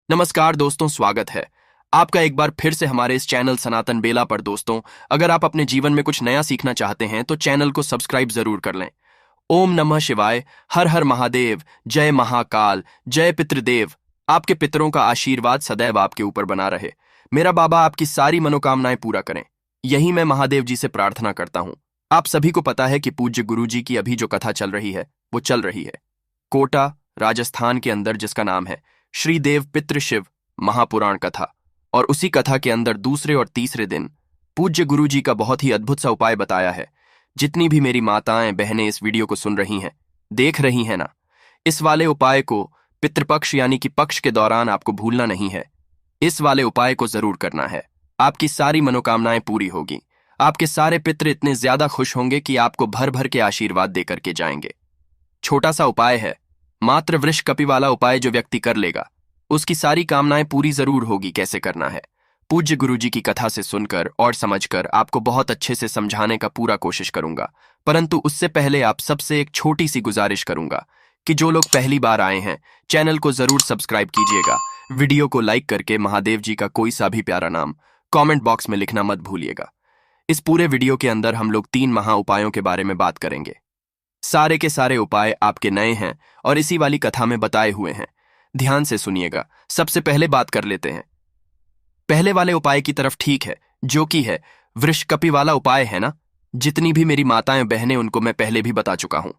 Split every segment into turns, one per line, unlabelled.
नमस्कार दोस्तों, स्वागत है आपका एक बार फिर से हमारे इस चैनल सनातन बेला पर। दोस्तों, अगर आप अपने जीवन में कुछ नया सीखना चाहते हैं तो चैनल को सब्सक्राइब जरूर कर लें। ओम नमः शिवाय, हर हर महादेव, जय महाकाल, जय पितृदेव। आपके पितरों का आशीर्वाद सदैव आपके ऊपर बना रहे। मेरा बाबा आपकी सारी मनोकामनाएं पूरा करें, यही मैं महादेव जी से प्रार्थना करता हूं। आप सभी को पता है कि पूज्य गुरु जी की अभी जो कथा चल रही है वो चल रही है कोटा, राजस्थान के अंदर, जिसका नाम है श्रीदेव पितृ शिव महापुराण कथा। और उसी कथा के अंदर दूसरे और तीसरे दिन पूज्य गुरु जी का बहुत ही अद्भुत सा उपाय बताया है। जितनी भी मेरी माताएं बहनें इस वीडियो को सुन रही हैं, देख रही हैं ना, इस वाले उपाय को पितृपक्ष यानी कि पक्ष के दौरान आपको भूलना नहीं है। इस वाले उपाय को जरूर करना है, आपकी सारी मनोकामनाएं पूरी होगी। आपके सारे पितृ इतने ज्यादा खुश होंगे कि आपको भर भर के आशीर्वाद देकर के जाएंगे। छोटा सा उपाय है, मात्र वृष कपि वाला उपाय। जो व्यक्ति कर लेगा उसकी सारी कामनाएं पूरी जरूर होगी। कैसे करना है, पूज्य गुरु जी की कथा से सुनकर और समझकर आपको बहुत अच्छे से समझाने का पूरा कोशिश करूंगा। परंतु उससे पहले आप सबसे एक छोटी सी गुजारिश करूंगा कि जो लोग पहली बार आए हैं, चैनल को जरूर सब्सक्राइब कीजिएगा। वीडियो को लाइक करके महादेव जी का कोई सा भी प्यारा नाम कमेंट बॉक्स में लिखना मत भूलिएगा। इस पूरे वीडियो के अंदर हम लोग 3 महा उपायों के बारे में बात करेंगे। सारे के सारे उपाय आपके नए हैं और इसी वाली कथा में बताए हुए हैं। ध्यान से सुनिएगा। सबसे पहले बात कर लेते हैं पहले वाले उपाय की तरफ, ठीक है, जो कि है वृषकपि वाला उपाय, है ना। जितनी भी मेरी माताएं बहनें, उनको मैं पहले भी बता चुका हूं।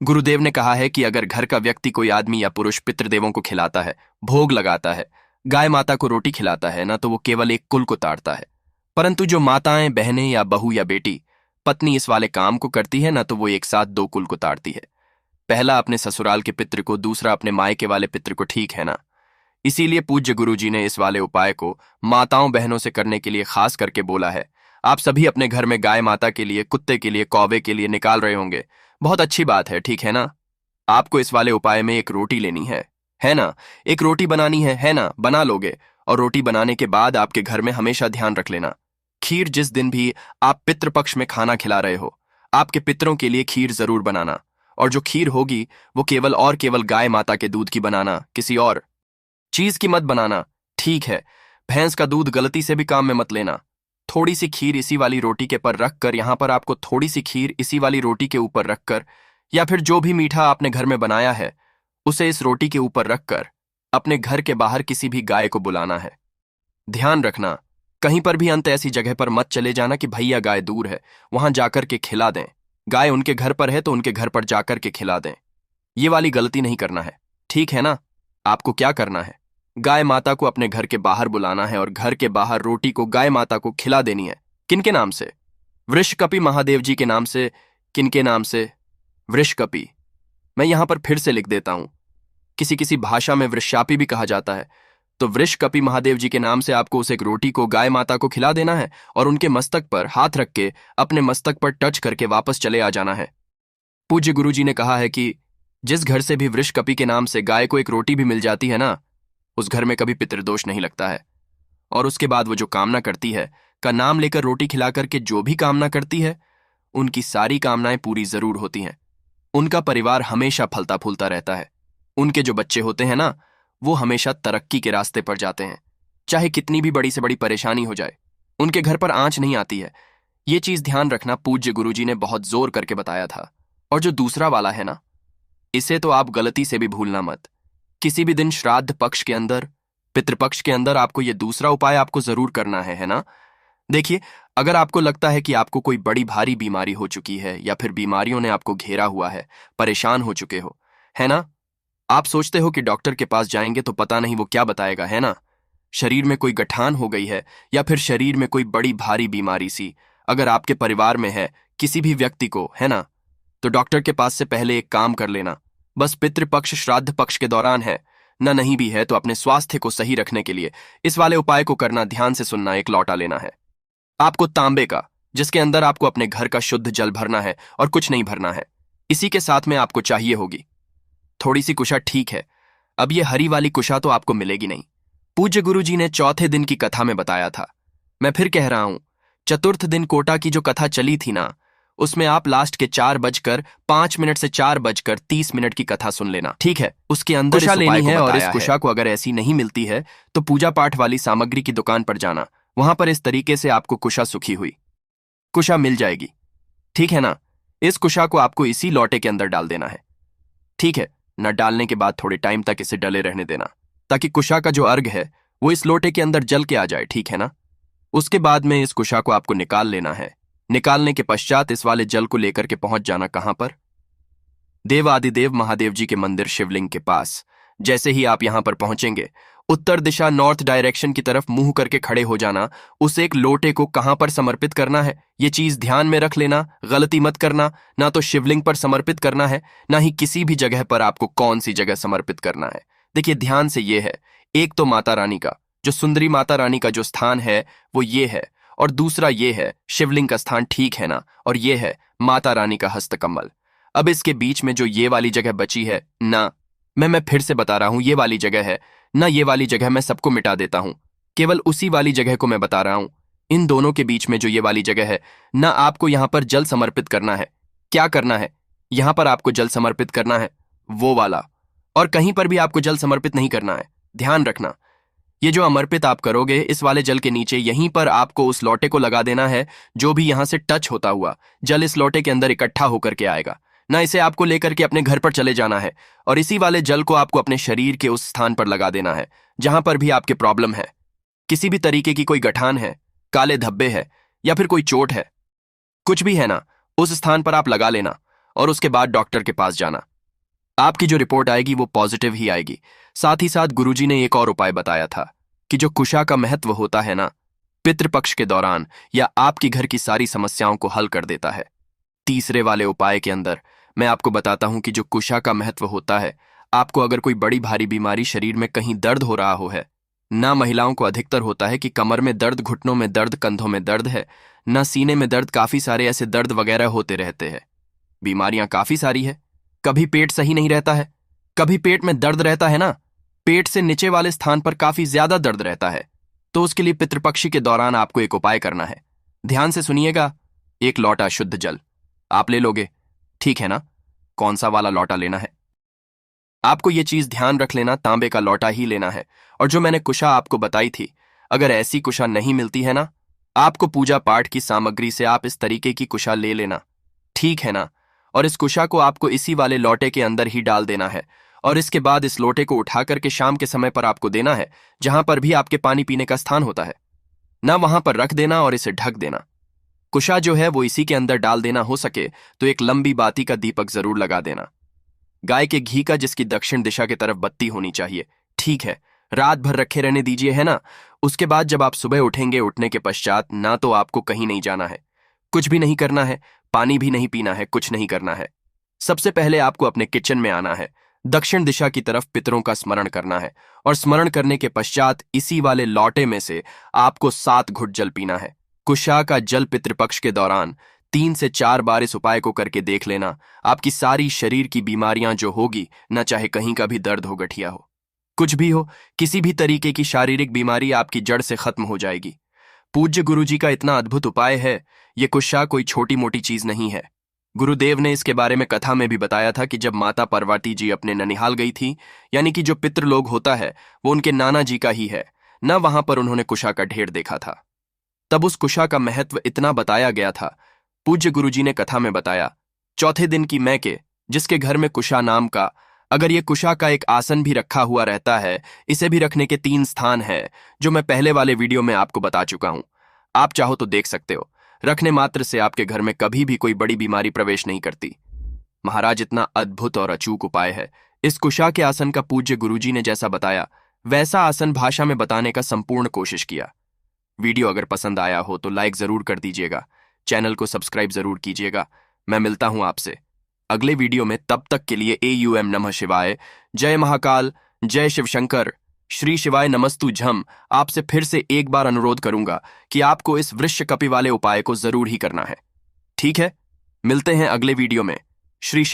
गुरुदेव ने कहा है कि अगर घर का व्यक्ति, कोई आदमी या पुरुष, पितृदेवों को खिलाता है, भोग लगाता है, गाय माता को रोटी खिलाता है ना, तो वो केवल एक कुल को ताड़ता है। परंतु जो माताएं बहनें या बहू या बेटी पत्नी इस वाले काम को करती है ना, तो वो एक साथ 2 कुल को ताड़ती है। पहला अपने ससुराल के पितृ को, दूसरा अपने मायके वाले पितृ को, ठीक है ना। इसीलिए पूज्य गुरु जी ने इस वाले उपाय को माताओं बहनों से करने के लिए खास करके बोला है। आप सभी अपने घर में गाय माता के लिए, कुत्ते के लिए, कौवे के लिए निकाल रहे होंगे। बहुत अच्छी बात है, ठीक है ना। आपको इस वाले उपाय में एक रोटी लेनी है ना। एक रोटी बनानी है ना, बना लोगे। और रोटी बनाने के बाद आपके घर में हमेशा ध्यान रख लेना, खीर, जिस दिन भी आप पितृपक्ष में खाना खिला रहे हो, आपके पितरों के लिए खीर जरूर बनाना। और जो खीर होगी वो केवल और केवल गाय माता के दूध की बनाना, किसी और चीज की मत बनाना, ठीक है। भैंस का दूध गलती से भी काम में मत लेना। थोड़ी सी खीर इसी वाली रोटी के पर रखकर, यहां पर आपको थोड़ी सी खीर इसी वाली रोटी के ऊपर रखकर, या फिर जो भी मीठा आपने घर में बनाया है उसे इस रोटी के ऊपर रखकर अपने घर के बाहर किसी भी गाय को बुलाना है। ध्यान रखना, कहीं पर भी अंत ऐसी जगह पर मत चले जाना कि भैया गाय दूर है, वहां जाकर के खिला दें। गाय उनके घर पर है तो उनके घर पर जाकर के खिला दें। ये वाली गलती नहीं करना है, ठीक है ना। आपको क्या करना है, गाय माता को अपने घर के बाहर बुलाना है और घर के बाहर रोटी को गाय माता को खिला देनी है। किनके नाम से? वृषकपि महादेव जी के नाम से। किनके नाम से? वृषकपि। मैं यहां पर फिर से लिख देता हूं, किसी किसी भाषा में वृषापि भी कहा जाता है। तो वृषकपि महादेव जी के नाम से आपको उस एक रोटी को गाय माता को खिला देना है और उनके मस्तक पर हाथ रख के अपने मस्तक पर टच करके वापस चले आ जाना है। पूज्य गुरु जी ने कहा है कि जिस घर से भी वृषकपि के नाम से गाय को एक रोटी भी मिल जाती है ना, उस घर में कभी पितृदोष नहीं लगता है। और उसके बाद वो जो कामना करती है, का नाम लेकर रोटी खिला करके जो भी कामना करती है, उनकी सारी कामनाएं पूरी जरूर होती हैं। उनका परिवार हमेशा फलता फूलता रहता है। उनके जो बच्चे होते हैं ना, वो हमेशा तरक्की के रास्ते पर जाते हैं। चाहे कितनी भी बड़ी से बड़ी परेशानी हो जाए, उनके घर पर आंच नहीं आती है। ये चीज ध्यान रखना, पूज्य गुरुजी ने बहुत जोर करके बताया था। और जो दूसरा वाला है ना, इसे तो आप गलती से भी भूलना मत। किसी भी दिन श्राद्ध पक्ष के अंदर, पितृपक्ष के अंदर आपको ये दूसरा उपाय आपको जरूर करना है ना। देखिए, अगर आपको लगता है कि आपको कोई बड़ी भारी बीमारी हो चुकी है या फिर बीमारियों ने आपको घेरा हुआ है, परेशान हो चुके हो, है ना। आप सोचते हो कि डॉक्टर के पास जाएंगे तो पता नहीं वो क्या बताएगा, है ना। शरीर में कोई गठान हो गई है या फिर शरीर में कोई बड़ी भारी बीमारी सी अगर आपके परिवार में है, किसी भी व्यक्ति को, है ना, तो डॉक्टर के पास से पहले एक काम कर लेना। बस पितृपक्ष श्राद्ध पक्ष के दौरान है ना, नहीं भी है तो अपने स्वास्थ्य को सही रखने के लिए इस वाले उपाय को करना। ध्यान से सुनना, एक लौटा लेना है आपको तांबे का, जिसके अंदर आपको अपने घर का शुद्ध जल भरना है और कुछ नहीं भरना है। इसी के साथ में आपको चाहिए होगी थोड़ी सी कुशा, ठीक है। अब ये हरी वाली कुशा तो आपको मिलेगी नहीं। पूज्य गुरु जी ने चौथे दिन की कथा में बताया था। मैं फिर कह रहा हूं, चतुर्थ दिन कोटा की जो कथा चली थी ना, उसमें आप लास्ट के 4:05 से 4:30 की कथा सुन लेना, ठीक है। उसके अंदर कुशा लेनी है और इस कुशा को अगर ऐसी नहीं मिलती है तो पूजा पाठ वाली सामग्री की दुकान पर जाना, वहां पर इस तरीके से आपको कुशा सुखी हुई कुशा मिल जाएगी, ठीक है ना। इस कुशा को आपको इसी लोटे के अंदर डाल देना है, ठीक है न। डालने के बाद थोड़े टाइम तक इसे डले रहने देना ताकि कुशा का जो अर्घ है वो इस लोटे के अंदर जल के आ जाए, ठीक है ना। उसके बाद में इस कुशा को आपको निकाल लेना है। निकालने के पश्चात इस वाले जल को लेकर के पहुंच जाना कहां पर? देवादिदेव महादेव जी के मंदिर शिवलिंग के पास। जैसे ही आप यहां पर पहुंचेंगे, उत्तर दिशा नॉर्थ डायरेक्शन की तरफ मुंह करके खड़े हो जाना। उस एक लोटे को कहां पर समर्पित करना है ये चीज ध्यान में रख लेना, गलती मत करना। ना तो शिवलिंग पर समर्पित करना है, ना ही किसी भी जगह पर आपको कौन सी जगह समर्पित करना है। देखिए ध्यान से, ये है एक तो माता रानी का, जो सुंदरी माता रानी का जो स्थान है वो ये है, और दूसरा ये है शिवलिंग का स्थान, ठीक है ना। और ये है माता रानी का हस्तकमल। अब इसके बीच में जो ये वाली जगह बची है ना, मैं फिर से बता रहा हूं, ये वाली जगह है ना, ये वाली जगह मैं सबको मिटा देता हूं, केवल उसी वाली जगह को मैं बता रहा हूं। इन दोनों के बीच में जो ये वाली जगह है ना, आपको यहां पर जल समर्पित करना है। क्या करना है? यहां पर आपको जल समर्पित करना है, वो वाला। और कहीं पर भी आपको जल समर्पित नहीं करना है, ध्यान रखना। ये जो समर्पित आप करोगे इस वाले जल के नीचे, यहीं पर आपको उस लोटे को लगा देना है। जो भी यहां से टच होता हुआ जल इस लोटे के अंदर इकट्ठा होकर के आएगा ना, इसे आपको लेकर के अपने घर पर चले जाना है, और इसी वाले जल को आपको अपने शरीर के उस स्थान पर लगा देना है जहां पर भी आपके प्रॉब्लम है। किसी भी तरीके की कोई गठान है, काले धब्बे है, या फिर कोई चोट है, कुछ भी है ना, उस स्थान पर आप लगा लेना। और उसके बाद डॉक्टर के पास जाना। आपकी जो रिपोर्ट आएगी वो पॉजिटिव ही आएगी। साथ ही साथ गुरुजी ने एक और उपाय बताया था कि जो कुशा का महत्व होता है ना, पितृपक्ष के दौरान या आपकी घर की सारी समस्याओं को हल कर देता है। तीसरे वाले उपाय के अंदर मैं आपको बताता हूं कि जो कुशा का महत्व होता है, आपको अगर कोई बड़ी भारी बीमारी, शरीर में कहीं दर्द हो रहा हो है ना, महिलाओं को अधिकतर होता है कि कमर में दर्द, घुटनों में दर्द, कंधों में दर्द है ना, सीने में दर्द, काफी सारे ऐसे दर्द वगैरह होते रहते हैं। बीमारियां काफी सारी है। कभी पेट सही नहीं रहता है, कभी पेट में दर्द रहता है ना, पेट से नीचे वाले स्थान पर काफी ज्यादा दर्द रहता है। तो उसके लिए पितृपक्षी के दौरान आपको एक उपाय करना है। ध्यान से सुनिएगा। एक लोटा शुद्ध जल आप ले लोगे, ठीक है ना। कौन सा वाला लोटा लेना है आपको, ये चीज ध्यान रख लेना, तांबे का लोटा ही लेना है। और जो मैंने कुशा आपको बताई थी, अगर ऐसी कुशा नहीं मिलती है ना, आपको पूजा पाठ की सामग्री से आप इस तरीके की कुशा ले लेना, ठीक है ना। और इस कुशा को आपको इसी वाले लोटे के अंदर ही डाल देना है, और इसके बाद इस लोटे को उठा करके शाम के समय पर आपको देना है, जहां पर भी आपके पानी पीने का स्थान होता है ना, वहां पर रख देना और इसे ढक देना। कुशा जो है वो इसी के अंदर डाल देना। हो सके तो एक लंबी बाती का दीपक जरूर लगा देना, गाय के घी का, जिसकी दक्षिण दिशा की तरफ बत्ती होनी चाहिए, ठीक है। रात भर रखे रहने दीजिए, है ना। उसके बाद जब आप सुबह उठेंगे, उठने के पश्चात ना तो आपको कहीं नहीं जाना है, कुछ भी नहीं करना है, पानी भी नहीं पीना है, कुछ नहीं करना है। सबसे पहले आपको अपने किचन में आना है, दक्षिण दिशा की तरफ पितरों का स्मरण करना है, और स्मरण करने के पश्चात इसी वाले लौटे में से आपको 7 घुट जल पीना है। कुशा का जल पितृपक्ष के दौरान 3 से 4 बार इस उपाय को करके देख लेना। आपकी सारी शरीर की बीमारियां जो होगी ना, चाहे कहीं का भी दर्द हो, गठिया हो, कुछ भी हो, किसी भी तरीके की शारीरिक बीमारी आपकी जड़ से खत्म हो जाएगी। पूज्य गुरुजी का इतना अद्भुत उपाय है। ये कुशा कोई छोटी मोटी चीज नहीं है। गुरुदेव ने इसके बारे में कथा में भी बताया था कि जब माता पार्वती जी अपने ननिहाल गई थी, यानी कि जो पितृलोक होता है वो उनके नाना जी का ही है ना, वहां पर उन्होंने कुशा का ढेर देखा था। तब उस कुशा का महत्व इतना बताया गया था। पूज्य गुरुजी ने कथा में बताया, चौथे दिन की मैं के, जिसके घर में कुशा नाम का, अगर ये कुशा का एक आसन भी रखा हुआ रहता है, इसे भी रखने के 3 स्थान है, जो मैं पहले वाले वीडियो में आपको बता चुका हूं। आप चाहो तो देख सकते हो। रखने मात्र से आपके घर में कभी भी कोई बड़ी बीमारी प्रवेश नहीं करती। महाराज, इतना अद्भुत और अचूक उपाय है इस कुशा के आसन का। पूज्य गुरुजी ने जैसा बताया वैसा आसन भाषा में बताने का संपूर्ण कोशिश किया। वीडियो अगर पसंद आया हो तो लाइक जरूर कर दीजिएगा, चैनल को सब्सक्राइब जरूर कीजिएगा। मैं मिलता हूं आपसे अगले वीडियो में, तब तक के लिए AUM नमः शिवाय, जय महाकाल, जय शिव शंकर, श्री शिवाय नमस्तु झम। आपसे फिर से एक बार अनुरोध करूंगा कि आपको इस वृश्य कपि वाले उपाय को जरूर ही करना है, ठीक है। मिलते हैं अगले वीडियो में। श्री शिव